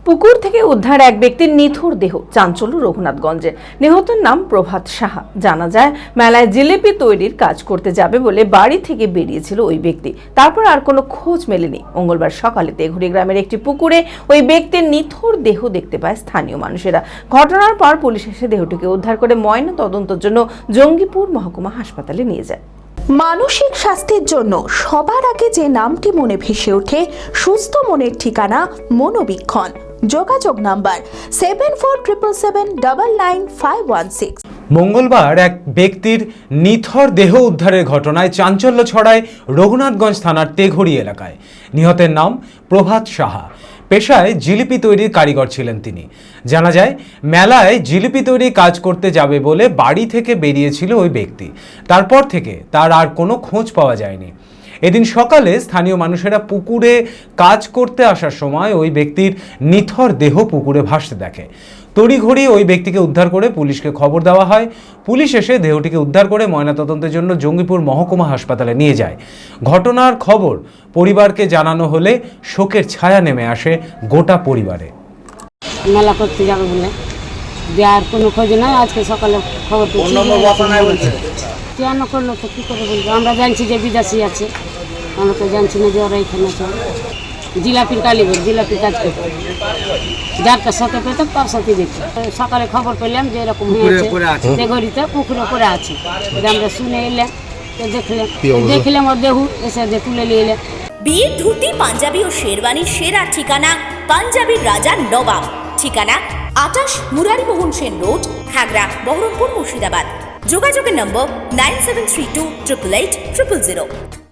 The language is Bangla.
পুকুর থেকে উদ্ধার এক ব্যক্তির নিথর দেহ, চাঞ্চল্য রঘুনাথগঞ্জে। নিহতের নাম প্রভাত সাহা। জানা যায়, মেলায় জিলিপি তৈরির কাজ করতে যাবে বলে বাড়ি থেকে বেরিয়েছিল ওই ব্যক্তি। তারপর আর কোনো খোঁজ মেলেনি। মঙ্গলবার সকালে তেঘুরি গ্রামের একটি পুকুরে ওই ব্যক্তির নিথর দেহ দেখতে পায় স্থানীয় মানুষেরা। ঘটনার পর পুলিশ এসে দেহটিকে উদ্ধার করে ময়না তদন্তের জন্য জঙ্গিপুর মহকুমা হাসপাতালে নিয়ে যায়। মানসিক স্বাস্থ্যের জন্য সবার আগে যে নামটি মনে ভেসে ওঠে, সুস্থ মনের ঠিকানা মনোবীক্ষণ। যোগাযোগ নাম্বার 7477799516। মঙ্গলবার এক ব্যক্তির নিথর দেহ উদ্ধারের ঘটনায় চাঞ্চল্য ছড়ায় রঘুনাথগঞ্জ থানার তেঘরি এলাকায়। নিহতের নাম প্রভাত সাহা। পেশায় জিলিপি তৈরির কারিগর ছিলেন তিনি। জানা যায়, মেলায় জিলিপি তৈরির কাজ করতে যাবে বলে বাড়ি থেকে বেরিয়েছিল ওই ব্যক্তি। তারপর থেকে তার আর কোনো খোঁজ পাওয়া যায়নি। এদিন সকালে স্থানীয় মানুষেরা পুকুরে কাজ করতে আসার সময় ওই ব্যক্তির নিথর দেহ পুকুরে ভাসতে দেখে। তড়িঘড়ি ওই ব্যক্তিকে উদ্ধার করে পুলিশকে খবর দেওয়া হয়। পুলিশ এসে দেহটিকে উদ্ধার করে ময়নাতদন্তের জন্য জঙ্গিপুর মহকুমা হাসপাতালে নিয়ে যায়। ঘটনার খবর পরিবারকে জানানো হলে শোকের ছায়া নেমে আসে গোটা পরিবারে। মেলা করতে যাবে বলে দেওয়ার কোনো খোঁজ নাই। আজকে সকালে খবর পেয়েছি কেন করলো তো কী করে বলবো। আমরা জানছি যে বিদেশি আছে, আমরা তো জানছি না যে ওরা এখানে আছে। জিলাপির কালীগঞ্জ জিলাপির কাজ করতে যারটার সাথে পেতাম তার সাথে দেখি। সকালে খবর পেলাম যে এরকম হয়েছে, তেঘরিতে পুকুরে পড়ে আছে। আমরা শুনে এলাম, দেখলাম ওর দেহু এসে তুলে নিয়ে এলাম। বিয়ের ধুতি, পাঞ্জাবি ও শেরওয়ানির সেরা ঠিকানা পাঞ্জাবির রাজা নবাব। ঠিকানা 28 মুরারিমোহন সেন রোড, খাগড়া, বহরমপুর, মুর্শিদাবাদ। যোগাযোগের নম্বর 9732 888 000।